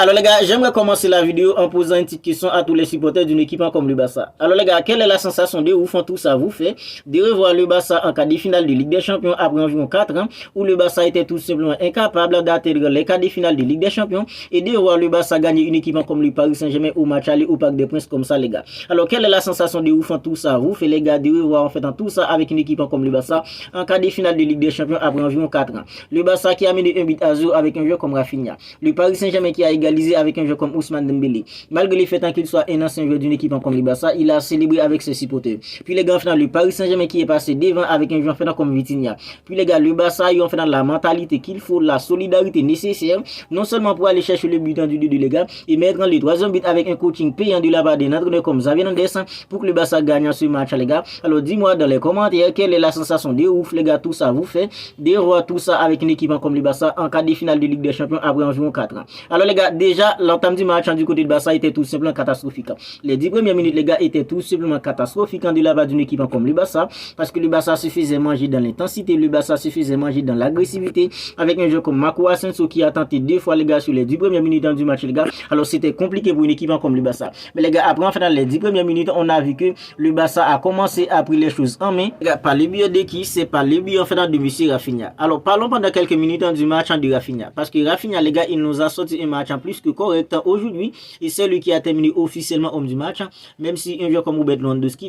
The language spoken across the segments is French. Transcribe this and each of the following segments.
Alors les gars, j'aimerais commencer la vidéo en posant une petite question à tous les supporters d'une équipe comme le Barça. Alors les gars, quelle est la sensation de ouf en tout ça vous fait de revoir le Barça en quart de finale de Ligue des Champions après environ 4 ans où le Barça était tout simplement incapable d'atteindre les quarts de finale de Ligue des Champions et de voir le Barça gagner une équipe comme le Paris Saint-Germain au match aller au Parc des Princes comme ça les gars. Alors quelle est la sensation de ouf en tout ça vous fait les gars de revoir en fait en tout ça avec une équipe comme le Barça en quart de finale de Ligue des Champions après environ 4 ans. Le Barça qui a mené un but à 0 avec un joueur comme Rafinha. Le Paris Saint-Germain qui a égalisé avec un joueur comme Ousmane Dembélé. Malgré le fait qu'il soit un ancien joueur d'une équipe comme le Barça, il a célébré avec ses supporters. Puis les gars, en fait, le Paris Saint-Germain qui est passé devant avec un joueur en fait comme Vitinha. Puis les gars, le Barça, ils ont fait la mentalité qu'il faut, la solidarité nécessaire, non seulement pour aller chercher le but du 2 les gars, et mettre le troisième but avec un coaching payant de la part d'un entraîneur comme Xavi Hernandez pour que le Barça gagne ce match les gars. Alors dis-moi dans les commentaires quelle est la sensation de ouf les gars, tout ça vous fait, de voir tout ça avec une équipe comme le Barça en quart de finale de Ligue des Champions après environ 4 ans. Alors les gars, déjà l'entame du match du côté de Barça était tout simplement catastrophique. Les 10 premières minutes les gars étaient tout simplement catastrophiques de la part d'une équipe comme le Barça parce que le Barça se faisait manger dans l'intensité, le Barça se faisait manger dans l'agressivité avec un jeu comme Marco Asensio qui a tenté 2 fois les gars sur les 10 premières minutes du match les gars. Alors c'était compliqué pour une équipe comme le Barça. Mais les gars, après en fait dans les 10 premières minutes, on a vu que le Barça a commencé à prendre les choses en main. Les gars, par le biais de qui? C'est par le biais en fait de monsieur Rafinha. Alors parlons pendant quelques minutes du match de Rafinha parce que Rafinha les gars, il nous a sorti un match en plus que correct aujourd'hui et c'est lui qui a terminé officiellement homme du match, même si un joueur comme Robert Lewandowski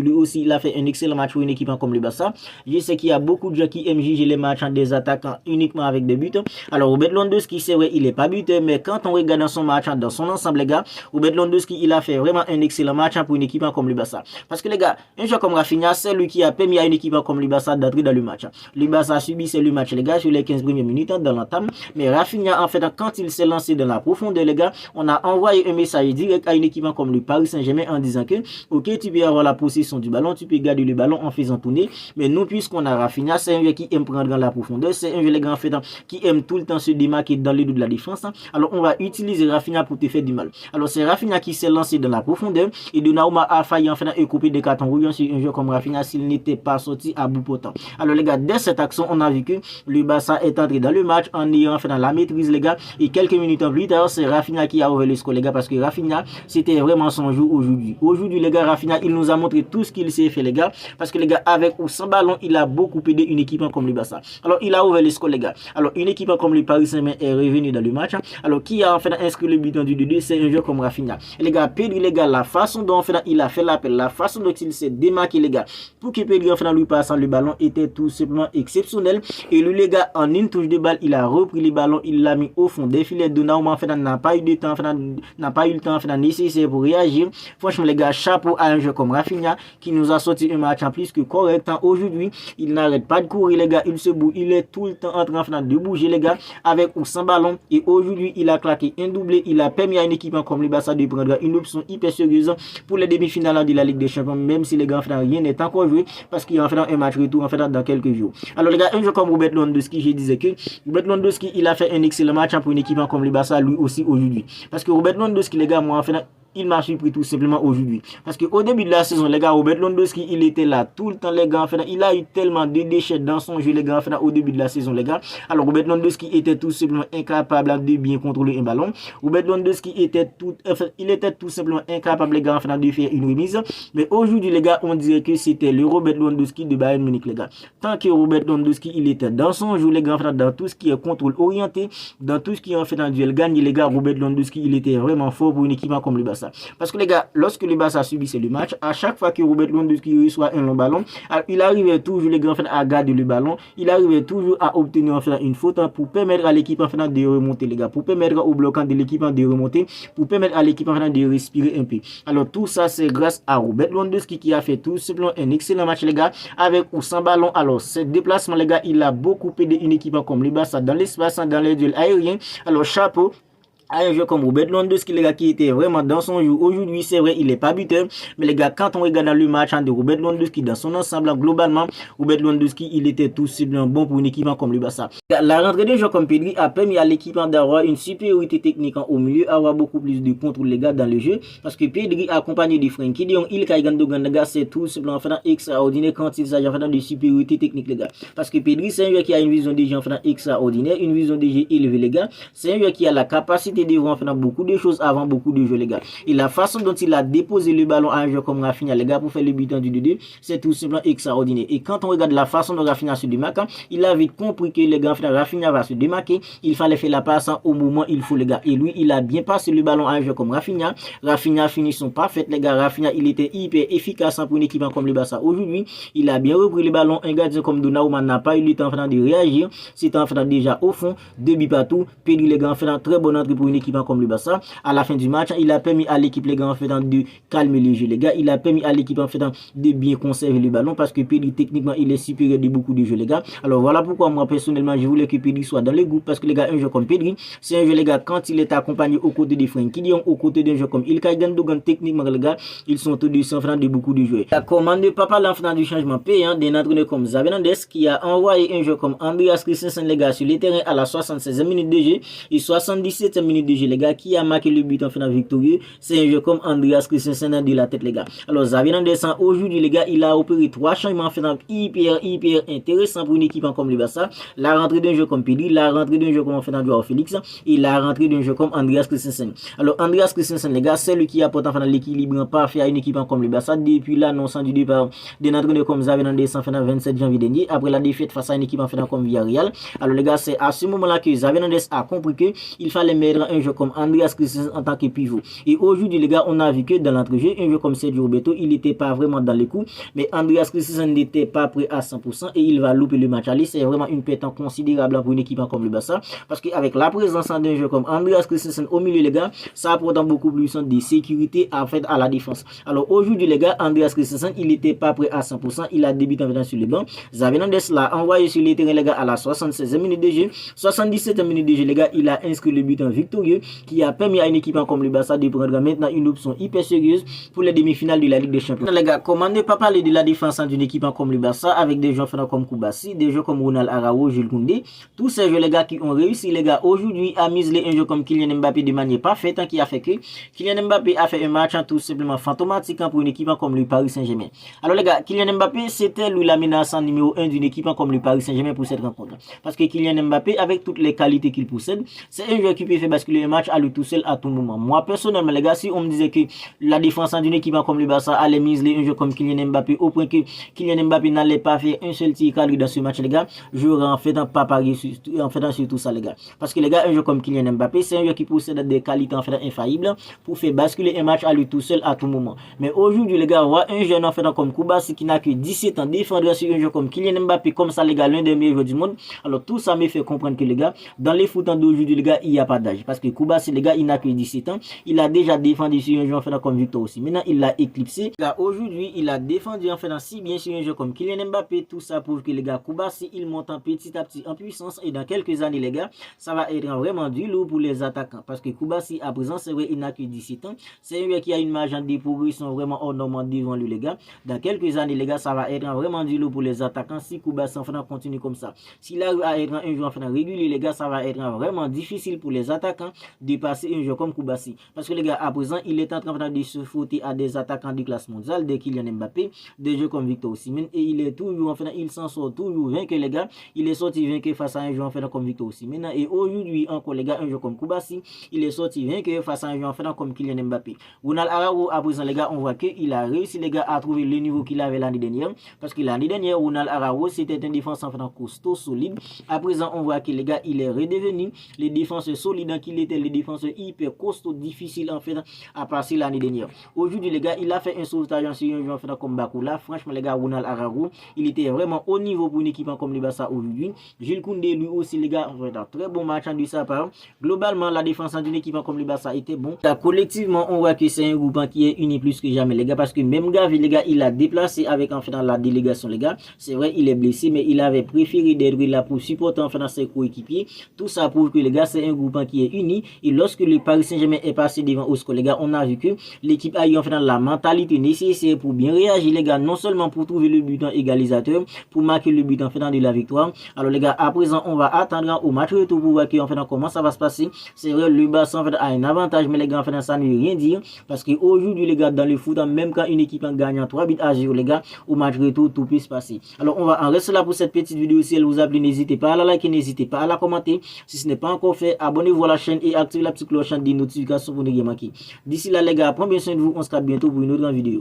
lui aussi il a fait un excellent match pour une équipe comme le Barça. Je sais qu'il y a beaucoup de gens qui aiment juger les matchs des attaquants uniquement avec des buts. Alors Robert Lewandowski c'est vrai il est pas buteur, mais quand on regarde dans son match dans son ensemble les gars, Robert Lewandowski il a fait vraiment un excellent match pour une équipe comme le Barça. Parce que les gars, un joueur comme Rafinha c'est lui qui a permis à une équipe comme le Barça d'entrer dans le match. Le Barça a subi le match les gars sur les 15 premières minutes dans l'entame, mais Rafinha en fait quand il s'est lancé dans la profondeur les gars, on a envoyé un message direct à une équipe comme le Paris Saint-Germain en disant que ok tu peux avoir la possession du ballon, tu peux garder le ballon en faisant tourner, mais nous puisqu'on a Rafinha c'est un joueur qui aime prendre dans la profondeur, c'est un joueur les gars en fait qui aime tout le temps se démarquer dans les dos de la défense, alors on va utiliser Rafinha pour te faire du mal. Alors c'est Rafinha qui s'est lancé dans la profondeur et Donnarumma a failli en fait couper des cartons rouges sur un joueur comme Rafinha s'il n'était pas sorti à bout portant. Alors les gars, dès cette action on a vu que le Barça est entré dans le match en ayant en fait la maîtrise les gars, et quelques minutes plus tard c'est Rafinha qui a ouvert le score les gars, parce que Rafinha c'était vraiment son jour aujourd'hui. Aujourd'hui les gars, Rafinha il nous a montré tout ce qu'il sait faire les gars, parce que les gars avec ou sans ballon il a beaucoup aidé une équipe comme le Barça. Alors il a ouvert le score les gars. Alors une équipe comme le Paris Saint-Germain est revenue dans le match. Alors qui a en fait inscrit le but du 2-2, c'est un joueur comme Rafinha. Et les gars, Pedri les gars, la façon dont en fait il a fait l'appel, la façon dont il s'est démarqué les gars pour que Pedri en fait lui passe le ballon était tout simplement exceptionnel. Et lui les gars, en une touche de balle il a repris le ballon, il l'a mis au fond des filets. Donnarumma en fait n'a pas eu de temps, n'a pas eu le temps en fait nécessaire pour réagir. Franchement les gars, chapeau à un joueur comme Rafinha qui nous a sorti un match en plus que correct. Aujourd'hui il n'arrête pas de courir les gars, il se bouge, il est tout le temps en train de bouger les gars avec ou sans ballon, et aujourd'hui il a claqué un doublé, il a permis à une équipe comme le Barça de prendre une option hyper sérieuse pour les demi-finales de la Ligue des Champions, même si les gars en fait rien n'est encore joué parce qu'il y a en fait un match retour en fait dans quelques jours. Alors les gars, un joueur comme Robert Lewandowski, je disais que Robert Lewandowski il a fait un excellent match pour une équipe comme le Barça lui aussi aujourd'hui, parce que Robert Lewandowski les gars, moi en fait il m'a surpris tout simplement aujourd'hui. Parce qu'au début de la saison, les gars, Robert Lewandowski, il était là tout le temps, les gars. En fait, il a eu tellement de déchets dans son jeu, les gars, en fait, au début de la saison, les gars. Alors, Robert Lewandowski était tout simplement incapable de bien contrôler un ballon. Robert Lewandowski était tout simplement incapable, les gars, en fait, de faire une remise. Mais aujourd'hui, les gars, on dirait que c'était le Robert Lewandowski de Bayern Munich, les gars. Tant que Robert Lewandowski, il était dans son jeu, les gars, en fait, dans tout ce qui est contrôle orienté, dans tout ce qui est en fait un duel gagné, les gars, Robert Lewandowski, il était vraiment fort pour une équipe comme le Barça. Parce que les gars, lorsque le Barça subissait le match, à chaque fois que Robert Lewandowski reçoit un long ballon, il arrivait toujours les gars à garder le ballon, il arrivait toujours à obtenir en fait une faute pour permettre à l'équipe en fait de remonter les gars, pour permettre au bloquant de l'équipe de remonter, pour permettre à l'équipe en fait de respirer un peu. Alors tout ça c'est grâce à Robert Lewandowski qui a fait tout simplement un excellent match les gars, avec ou sans ballon. Alors ce déplacement les gars, il a beaucoup aidé une équipe comme le Barça dans l'espace, dans les duels aériens. Alors chapeau à un joueur comme Robert Lewandowski les gars, qui était vraiment dans son jeu. Aujourd'hui c'est vrai il est pas buteur, mais les gars quand on regarde dans le match de Robert Lewandowski dans son ensemble globalement, Robert Lewandowski il était tout simplement bon pour une équipe comme le Barça. La rentrée d'un joueur comme Pedri a permis à l'équipe d'avoir une supériorité technique au milieu, avoir beaucoup plus de contrôle les gars dans le jeu, parce que Pedri accompagné de Frenkie de Jong, Ilkay Gundogan les gars, c'est tout simplement extraordinaire quand il s'agit de supériorité technique les gars, parce que Pedri c'est un joueur qui a une vision de jeu extraordinaire, une vision de jeu élevée les gars, c'est un joueur qui a la capacité était devant en faisant beaucoup de choses avant beaucoup de jeux, les gars. Et la façon dont il a déposé le ballon à un joueur comme Rafinha, les gars, pour faire le but du 2-2, c'est tout simplement extraordinaire. Et quand on regarde la façon dont Rafinha se démarque, il avait compris que les gars, Rafinha va se démarquer. Il fallait faire la passe au moment où il faut, les gars. Et lui, il a bien passé le ballon à un joueur comme Rafinha. Rafinha finition parfaite, les gars. Rafinha, il était hyper efficace pour une équipe comme le Barça. Aujourd'hui, il a bien repris le ballon. Un gardien comme Donnarumma n'a pas eu le temps de réagir. C'était en fait déjà au fond, 2 buts partout. Pedri, les gars, en fait un très bonne entrée pour une équipe comme le Barça. À la fin du match, il a permis à l'équipe, les gars, en fait de calmer les jeux, les gars. Il a permis à l'équipe, en fait de bien conserver le ballon parce que Pedri, techniquement, il est supérieur de beaucoup de jeux, les gars. Alors voilà pourquoi moi, personnellement, je voulais que Pedri soit dans le groupe parce que, les gars, un jeu comme Pedri, c'est un jeu, les gars, quand il est accompagné aux côtés de Frenkie de Jong, aux côtés d'un jeu comme Ilkay Gundogan, techniquement, les gars, ils sont au-dessus en fait de beaucoup de joueurs. La commande de papa l'enfant du changement payant d'un entraîneur comme Xavi Hernandez qui a envoyé un jeu comme Andreas Christensen, les gars, sur le terrain à la 76e minute de jeu et 77e minute de jeu, les gars, qui a marqué le but en fait victorieux. C'est un jeu comme Andreas Christensen de la tête, les gars. Alors Xavi Hernandez, aujourd'hui, les gars, il a opéré 3 changements en fait hyper intéressant pour une équipe comme le Barça. La rentrée d'un jeu comme Pedri, la rentrée d'un jeu comme en fait Joao Félix et la rentrée d'un jeu comme Andreas Christensen. Alors Andreas Christensen, les gars, c'est lui qui apporte en fait l'équilibre parfait à une équipe comme le Barça depuis l'annonce du départ d'un entraîneur comme Xavi Hernandez en fait 27 janvier dernier après la défaite face à une équipe en fait comme Villarreal. Alors les gars, c'est à ce moment-là que Xavi Hernandez a compris que il fallait mettre un jeu comme Andreas Christensen en tant que pivot. Et aujourd'hui, les gars, on a vu que dans l'entrejeu, un jeu comme Sergio Roberto, il n'était pas vraiment dans les coups, mais Andreas Christensen n'était pas prêt à 100% et il va louper le match aller. C'est vraiment une perte considérable pour une équipe comme le Barça parce qu'avec la présence d'un jeu comme Andreas Christensen au milieu, les gars, ça apporte beaucoup plus de sécurité en fait à la défense. Alors aujourd'hui, les gars, Andreas Christensen, il n'était pas prêt à 100%, il a débuté en sur le banc. Xavi Hernandez l'a envoyé sur le terrain, les gars, à la 76e minute de jeu, 77e minute de jeu, les gars, il a inscrit le but en victorieux qui a permis à une équipe comme le Barça de prendre maintenant une option hyper sérieuse pour les demi-finales de la Ligue des Champions. Les gars, comment ne pas parler de la défense d'une équipe comme le Barça avec des joueurs comme Koulibaly, des joueurs comme Ronald Araujo, Jules Koundé, tous ces joueurs, les gars, qui ont réussi, les gars, aujourd'hui à miser un jeu comme Kylian Mbappé de manière parfaite, qui a fait que Kylian Mbappé a fait un match tout simplement fantomatique pour une équipe comme le Paris Saint-Germain. Alors les gars, Kylian Mbappé, c'était lui la menace numéro 1 d'une équipe comme le Paris Saint-Germain pour cette rencontre. Parce que Kylian Mbappé, avec toutes les qualités qu'il possède, c'est un joueur qui peut faire basculer un match à lui tout seul à tout moment. Moi, personnellement, les gars, si on me disait que la défense d'une équipe comme le Barça allait miser un jeu comme Kylian Mbappé au point que Kylian Mbappé n'allait pas faire un seul tir cadré dans ce match, les gars, j'aurais en fait pas parier sur tout ça, les gars. Parce que les gars, un jeu comme Kylian Mbappé, c'est un joueur qui possède des qualités en fait infaillibles pour faire basculer un match à lui tout seul à tout moment. Mais aujourd'hui, les gars, voir un jeune en fait comme Koulibaly qui n'a que 17 ans défendre sur un jeu comme Kylian Mbappé comme ça, les gars, l'un des meilleurs joueurs du monde. Alors tout ça me fait comprendre que les gars, dans les foot d'aujourd'hui, les gars, il n'y a pas d'âge. Parce que Koulibaly, les gars, il n'a que 17 ans. Il a déjà défendu sur un jeu en fait comme Victor aussi. Maintenant, il l'a éclipsé. Aujourd'hui, il a défendu en fait si bien sur un jeu comme Kylian Mbappé. Tout ça pour que les gars, Koulibaly, il monte petit à petit en puissance. Et dans quelques années, les gars, ça va être vraiment du lourd pour les attaquants. Parce que Koulibaly, à présent, c'est vrai, il n'a que 17 ans. C'est un gars qui a une marge de progression vraiment hors norme devant lui, les gars. Dans quelques années, les gars, ça va être vraiment du lourd pour les attaquants si Koulibaly continue comme ça. S'il arrive à être un joueur régulier, les gars, ça va être vraiment difficile pour les attaquants de passer un joueur comme Koulibaly. Parce que les gars, à présent, il est en train de se frotter à des attaquants de classe mondiale, de Kylian Mbappé, des joueurs comme Victor Osimhen, et il est toujours, il s'en sort toujours vainqueur, les gars. Il est sorti vainqueur face à un joueur comme Victor Osimhen. Et aujourd'hui, encore, les gars, un joueur comme Koulibaly, il est sorti vainqueur face à un joueur comme Kylian Mbappé. Ronald Araujo, à présent, les gars, on voit qu'il a réussi, les gars, à trouver le niveau qu'il avait l'année dernière. Parce que l'année dernière, Ronald Araujo, c'était un défenseur costaud, solide. À présent, on voit que les gars, il est redevenu les défenseurs solides qu'il était, les défenseurs hyper costauds, difficiles en fait à passer l'année dernière. Aujourd'hui, les gars, il a fait un sauvetage sur un joueur comme Bakoula. Franchement, les gars, Ronald Araujo, il était vraiment au niveau pour une équipe comme le Barça aujourd'hui. Jules Koundé, lui aussi, les gars, fait un très bon match de sa part. Globalement, la défense d'une équipe comme le Barça était bon. Là, collectivement, on voit que c'est un groupe qui est uni plus que jamais, les gars, parce que même Gavi, les gars, il a déplacé avec en fait dans la délégation, les gars. C'est vrai, il est blessé, mais il avait préféré d'être là pour supporter en fait dans ses coéquipiers. Tout ça prouve que les gars, c'est un groupe qui est uni. Et lorsque le Paris Saint-Germain est passé devant Osco, les gars, on a vu que l'équipe a eu en fait dans la mentalité nécessaire pour bien réagir, les gars, non seulement pour trouver le but en égalisateur, pour marquer le but en fait dans de la victoire. Alors les gars, à présent, on va attendre au match retour pour voir en fait comment ça va se passer. C'est vrai, le Barça en fait a un avantage, mais les gars, en fait, ça ne veut rien dire. Parce qu'aujourd'hui, les gars, dans le foot, même quand une équipe en gagnant 3 buts à 0, les gars, au match retour, tout peut se passer. Alors, on va en rester là pour cette petite vidéo. Si elle vous a plu, n'hésitez pas à la liker, n'hésitez pas à la commenter. Si ce n'est pas encore fait, abonnez-vous à la chaîne. chaîne et activez la petite cloche des notifications pour ne rien manquer. D'ici là les gars, prenez bien soin de vous, on se capte bientôt pour une autre vidéo.